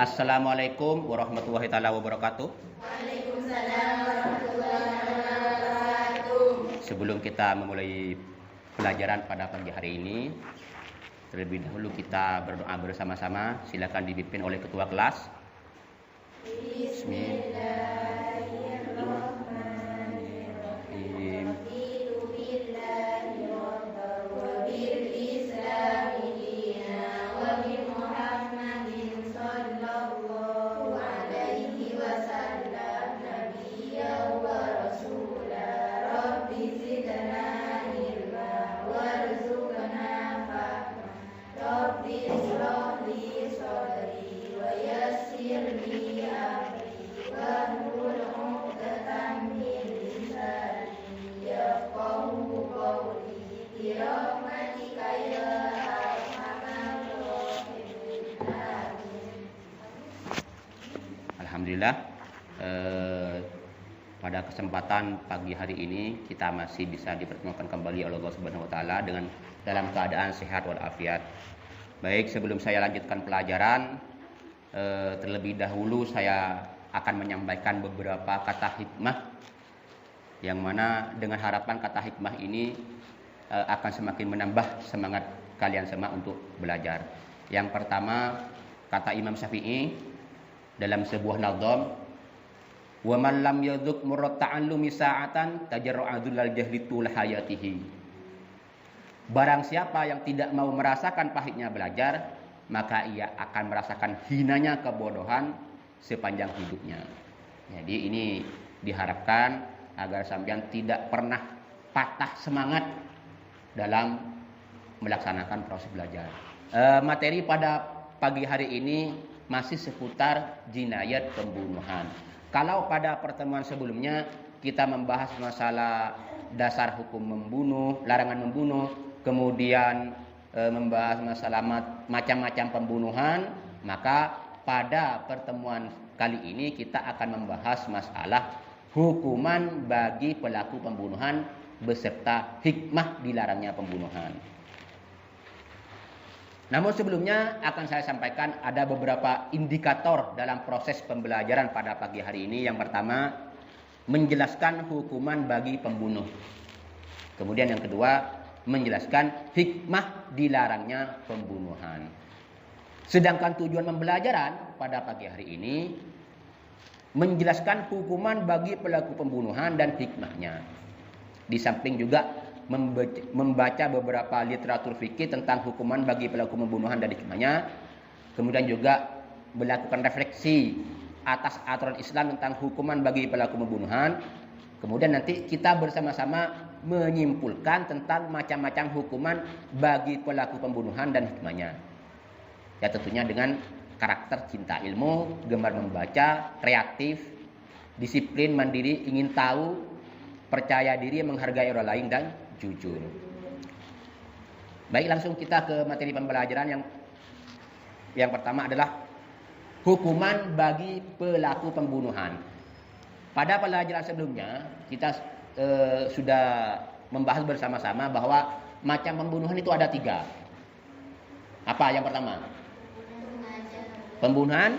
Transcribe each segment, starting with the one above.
Assalamualaikum warahmatullahi taala wabarakatuh. Waalaikumsalam warahmatullahi wabarakatuh. Sebelum kita memulai pelajaran pada pagi hari ini, terlebih dahulu kita berdoa bersama-sama. Silakan dipimpin oleh ketua kelas. Bismillahirrahmanirrahim. Alhamdulillah, pada kesempatan pagi hari ini kita masih bisa dipertemukan kembali oleh Allah Subhanahu wa taala dengan dalam keadaan sehat walafiat. Baik, sebelum saya lanjutkan pelajaran, terlebih dahulu saya akan menyampaikan beberapa kata hikmah yang mana dengan harapan kata hikmah ini akan semakin menambah semangat kalian semua untuk belajar. Yang pertama, kata Imam Syafi'i dalam sebuah nazam, wa man lam yadhuq murrat ta'allumi sa'atan tajarra'a dzulal jahli tul hayatihi. Barang siapa yang tidak mau merasakan pahitnya belajar, maka ia akan merasakan hinanya kebodohan sepanjang hidupnya. Jadi ini diharapkan agar sampean tidak pernah patah semangat dalam melaksanakan proses belajar. Materi pada pagi hari ini masih seputar jinayat pembunuhan. Kalau pada pertemuan sebelumnya kita membahas masalah dasar hukum membunuh, larangan membunuh, kemudian membahas masalah macam-macam pembunuhan, maka pada pertemuan kali ini kita akan membahas masalah hukuman bagi pelaku pembunuhan beserta hikmah dilarangnya pembunuhan. Namun sebelumnya akan saya sampaikan ada beberapa indikator dalam proses pembelajaran pada pagi hari ini. Yang pertama, menjelaskan hukuman bagi pembunuh. Kemudian yang kedua, menjelaskan hikmah dilarangnya pembunuhan. Sedangkan tujuan pembelajaran pada pagi hari ini menjelaskan hukuman bagi pelaku pembunuhan dan hikmahnya. Di samping juga membaca beberapa literatur fikih tentang hukuman bagi pelaku pembunuhan dan hikmahnya. Kemudian juga melakukan refleksi atas aturan Islam tentang hukuman bagi pelaku pembunuhan. Kemudian nanti kita bersama-sama menyimpulkan tentang macam-macam hukuman bagi pelaku pembunuhan dan hikmahnya. Ya tentunya dengan karakter cinta ilmu, gemar membaca, kreatif, disiplin, mandiri, ingin tahu, percaya diri, menghargai orang lain dan jujur. Baik, langsung kita ke materi pembelajaran yang pertama adalah hukuman bagi pelaku pembunuhan. Pada pelajaran sebelumnya kita sudah membahas bersama-sama bahwa macam pembunuhan itu ada 3. Apa yang pertama? Pembunuhan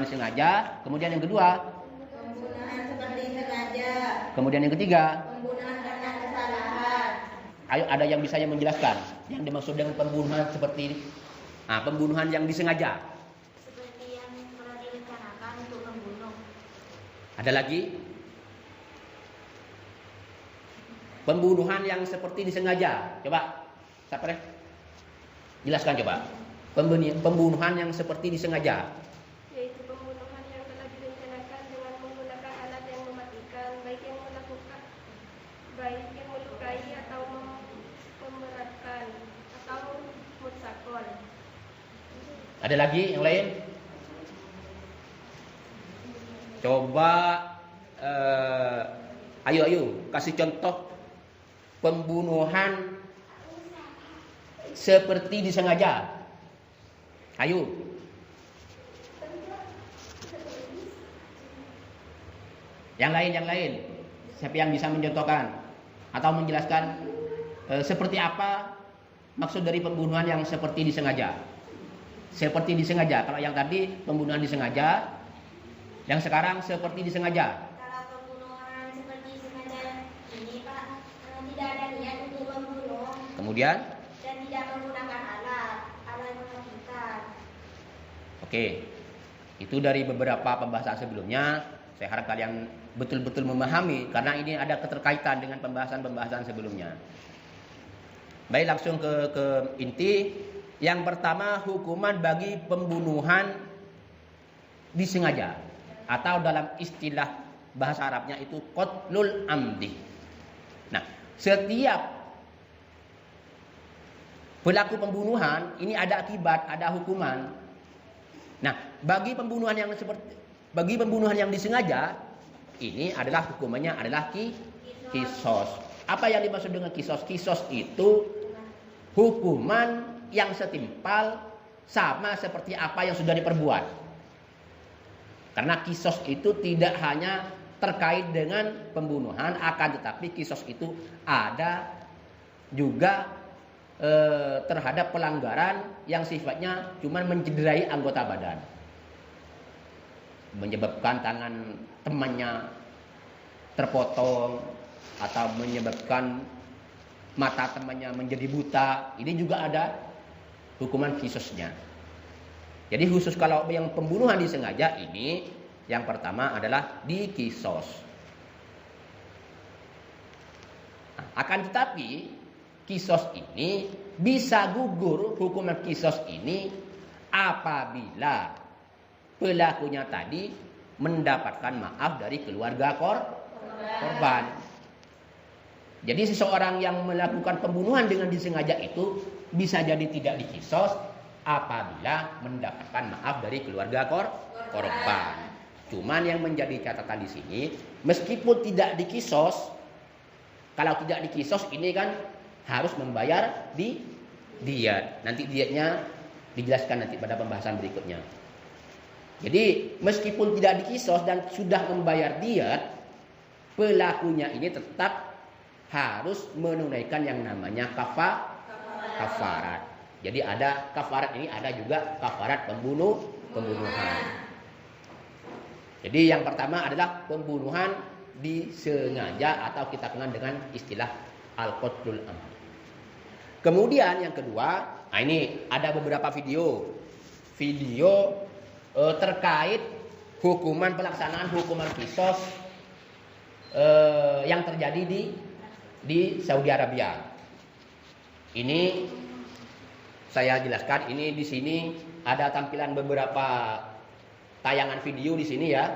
sengaja. Kemudian yang kedua, Pembunuhan seperti sengaja. kemudian yang ketiga. Pembunuhan karena kesalahan. Ayo, ada yang bisa menjelaskan yang dimaksud dengan pembunuhan seperti ini? Pembunuhan yang disengaja. Seperti yang telah direncanakan untuk membunuh. Ada lagi? Pembunuhan yang seperti disengaja. Coba, siapa deh? Jelaskan coba. Pembunuhan yang seperti disengaja. Yaitu pembunuhan yang telah direncanakan dengan menggunakan alat yang mematikan, baik yang melukai atau memberatkan atau mutsakol. Ada lagi yang lain? Coba ayo kasih contoh pembunuhan seperti disengaja. Ayo. Yang lain. Siapa yang bisa mencontohkan atau menjelaskan seperti apa maksud dari pembunuhan yang seperti disengaja? seperti disengaja. Kalau yang tadi pembunuhan disengaja, yang sekarang seperti disengaja. Kalau pembunuhan seperti sengaja ini Pak, tidak ada niat untuk membunuh Kemudian, dan tidak menggunakan alat mematikan. oke, itu dari beberapa pembahasan sebelumnya. Saya harap kalian betul-betul memahami karena ini ada keterkaitan dengan pembahasan-pembahasan sebelumnya. Baik, langsung ke inti. Yang pertama, hukuman bagi pembunuhan disengaja atau dalam istilah bahasa Arabnya itu qatlul amdi. Nah, setiap pelaku pembunuhan ini ada akibat, ada hukuman. Nah, bagi pembunuhan yang disengaja ini adalah hukumannya adalah kisos. Apa yang dimaksud dengan kisos? Kisos itu hukuman yang setimpal sama seperti apa yang sudah diperbuat. Karena kisos itu tidak hanya terkait dengan pembunuhan, akan tetapi kisos itu ada juga terhadap pelanggaran yang sifatnya cuma mencederai anggota badan, menyebabkan tangan temannya terpotong atau menyebabkan mata temannya menjadi buta. Ini juga ada hukuman kisosnya. Jadi khusus kalau yang pembunuhan disengaja ini, yang pertama adalah dikisos. Nah, akan tetapi kisos ini bisa gugur, hukuman kisos ini apabila pelakunya tadi mendapatkan maaf dari keluarga korban. Jadi seseorang yang melakukan pembunuhan dengan disengaja itu bisa jadi tidak dikisos apabila mendapatkan maaf dari keluarga korban. Cuman yang menjadi catatan di sini, meskipun tidak dikisos, kalau tidak dikisos ini kan harus membayar diat. Nanti diatnya dijelaskan nanti pada pembahasan berikutnya. Jadi meskipun tidak dikisos dan sudah membayar diat, pelakunya ini tetap harus menunaikan yang namanya kafarat. Jadi ada kafarat ini, ada juga kafarat pembunuhan. Jadi yang pertama adalah pembunuhan disengaja atau kita kenal dengan istilah al-qatlul amd. Kemudian yang kedua, nah ini ada beberapa video terkait hukuman pelaksanaan hukuman kisos yang terjadi di Saudi Arabia. Ini saya jelaskan, ini di sini ada tampilan beberapa tayangan video di sini ya.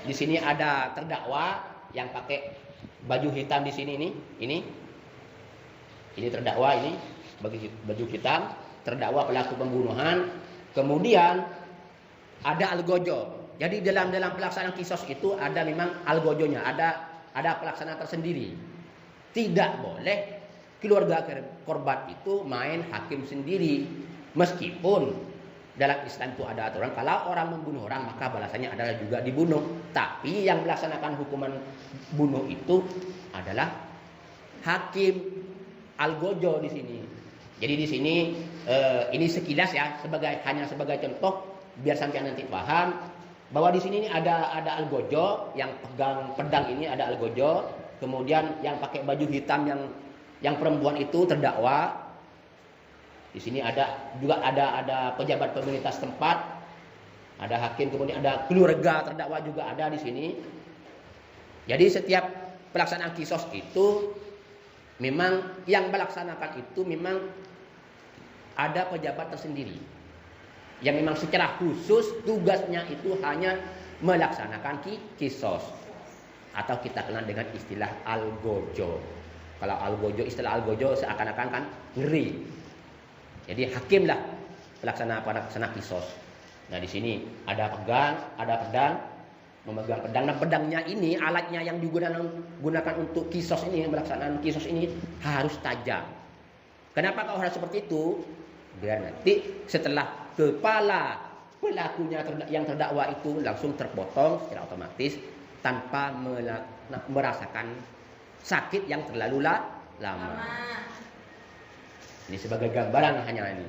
Di sini ada terdakwa yang pakai baju hitam di sini ini. Ini terdakwa ini baju hitam, terdakwa pelaku pembunuhan. Kemudian ada algojo. Jadi dalam pelaksanaan kisos itu ada memang algojonya, ada pelaksanaan tersendiri. Tidak boleh keluarga korban itu main hakim sendiri. Meskipun dalam Islam itu ada aturan kalau orang membunuh orang maka balasannya adalah juga dibunuh. Tapi yang melaksanakan hukuman bunuh itu adalah hakim algojo di sini. Jadi di sini ini sekilas ya, hanya sebagai contoh biar sampai nanti paham bahwa di sini ini ada algojo yang pegang pedang ini, ada algojo. Kemudian yang pakai baju hitam yang perempuan itu terdakwa. Di sini ada pejabat pemerintah setempat, ada hakim, kemudian ada keluarga terdakwa juga ada di sini. Jadi setiap pelaksanaan kisos itu memang yang melaksanakan itu memang ada pejabat tersendiri yang memang secara khusus tugasnya itu hanya melaksanakan kisos atau kita kenal dengan istilah algojo. Kalau istilah algojo seakan-akan kan ngeri. Jadi hakimlah pelaksana kisos. Nah di sini ada pedang, memegang pedang. Nah pedangnya ini, alatnya yang digunakan untuk kisos ini, pelaksanaan kisos ini harus tajam. Kenapa kau harus seperti itu? Biar nanti setelah kepala pelakunya yang terdakwa itu langsung terpotong secara otomatis tanpa merasakan sakit yang terlalu lama. Ini sebagai gambaran hanya ini.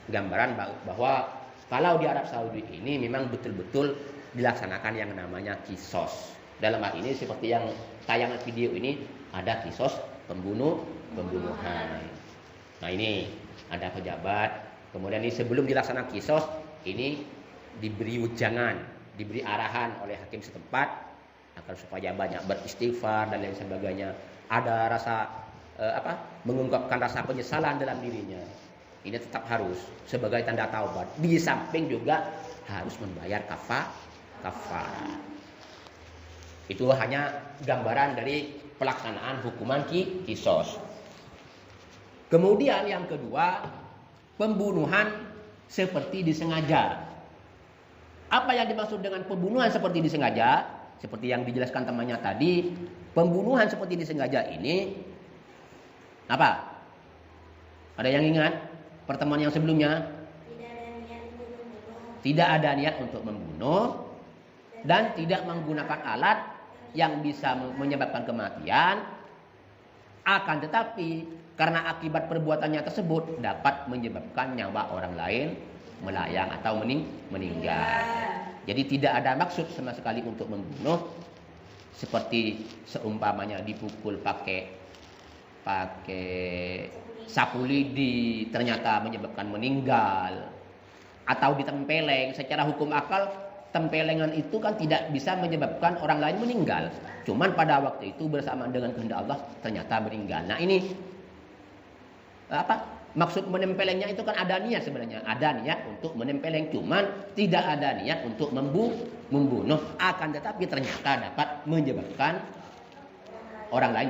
Gambaran bahwa Kalau di Arab Saudi ini memang betul-betul dilaksanakan yang namanya kisos. Dalam hal ini seperti yang tayangan video ini ada kisos pembunuhan. Nah ini ada pejabat. Kemudian ini sebelum dilaksanakan kisos ini diberi ujangan, diberi arahan oleh hakim setempat agar supaya banyak beristighfar dan lain sebagainya. Ada rasa mengungkapkan rasa penyesalan dalam dirinya. Ini tetap harus sebagai tanda taubat. Di samping juga harus membayar kafarah. Itu hanya gambaran dari pelaksanaan hukuman kisos. Kemudian yang kedua, pembunuhan seperti disengaja. Apa yang dimaksud dengan pembunuhan seperti disengaja? Seperti yang dijelaskan temannya tadi, pembunuhan seperti disengaja ini apa? Ada yang ingat pertemuan yang sebelumnya? Tidak ada niat untuk membunuh dan tidak menggunakan alat yang bisa menyebabkan kematian. Akan tetapi karena akibat perbuatannya tersebut dapat menyebabkan nyawa orang lain melayang atau meninggal. Jadi tidak ada maksud sama sekali untuk membunuh, seperti seumpamanya dipukul pakai sapu lidi ternyata menyebabkan meninggal, atau ditempeleng. Secara hukum akal tempelengan itu kan tidak bisa menyebabkan orang lain meninggal. Cuman pada waktu itu bersamaan dengan kehendak Allah ternyata meninggal. Nah ini maksud menempelengnya itu kan ada niat sebenarnya. Ada niat untuk menempeleng, cuman tidak ada niat untuk membunuh. Akan tetapi ternyata dapat menyebabkan orang lain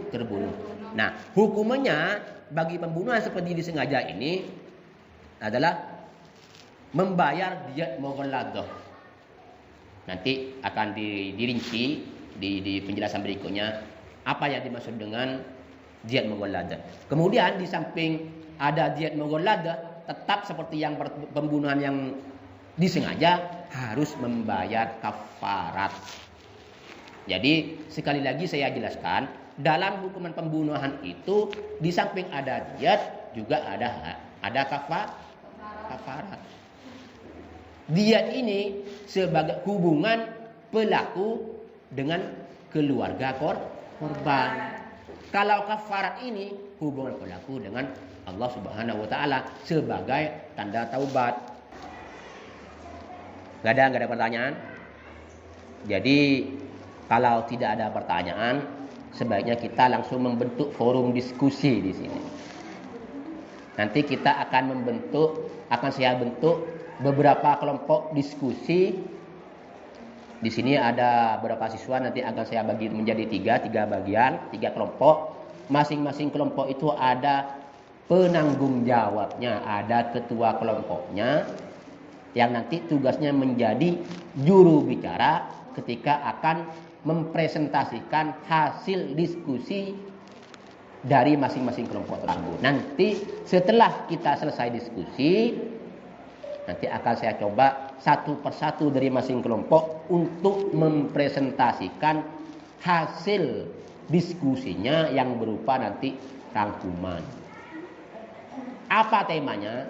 terbunuh. Nah, hukumannya bagi pembunuhan seperti disengaja ini adalah membayar diyat mughalladah. Nanti akan dirinci di penjelasan berikutnya apa yang dimaksud dengan diyat mughalladah. Kemudian di samping ada diyat mughalladah, tetap seperti yang pembunuhan yang disengaja harus membayar kafarat. Jadi sekali lagi saya jelaskan, dalam hukuman pembunuhan itu di samping ada diyat juga ada kafarat. Diyat ini sebagai hubungan pelaku dengan keluarga korban. Kalau kafarat ini hubungan pelaku dengan Allah Subhanahu wa taala sebagai tanda taubat. Gak ada pertanyaan? Jadi kalau tidak ada pertanyaan, sebaiknya kita langsung membentuk forum diskusi di sini. Nanti kita akan saya bentuk beberapa kelompok diskusi. Di sini ada beberapa siswa, nanti akan saya bagi menjadi tiga bagian, 3 kelompok. Masing-masing kelompok itu ada penanggung jawabnya, ada ketua kelompoknya yang nanti tugasnya menjadi juru bicara ketika akan mempresentasikan hasil diskusi dari masing-masing kelompok tersebut. Nanti setelah kita selesai diskusi, nanti akan saya coba satu persatu dari masing kelompok untuk mempresentasikan hasil diskusinya yang berupa nanti rangkuman. Apa temanya?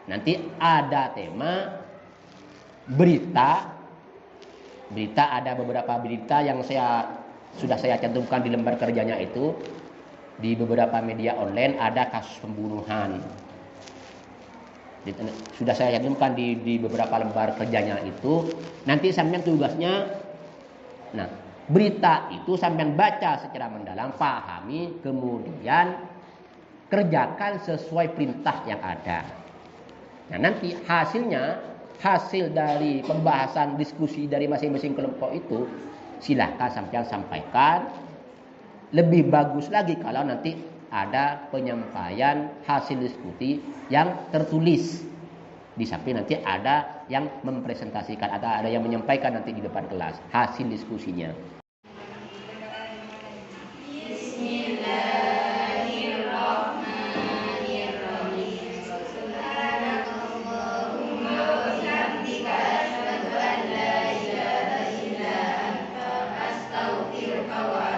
Nanti ada tema berita. Berita ada beberapa berita yang sudah saya cantumkan di lembar kerjanya itu. Di beberapa media online ada kasus pembunuhan. Sudah saya cantumkan di beberapa lembar kerjanya itu. Nanti sampean tugasnya, berita itu sampean baca secara mendalam, pahami, kemudian kerjakan sesuai perintah yang ada. Nah, nanti hasil dari pembahasan diskusi dari masing-masing kelompok itu silahkan sampean sampaikan. Lebih bagus lagi kalau nanti ada penyampaian hasil diskusi yang tertulis. Di samping nanti ada yang mempresentasikan, ada yang menyampaikan nanti di depan kelas hasil diskusinya. Astagfirullah.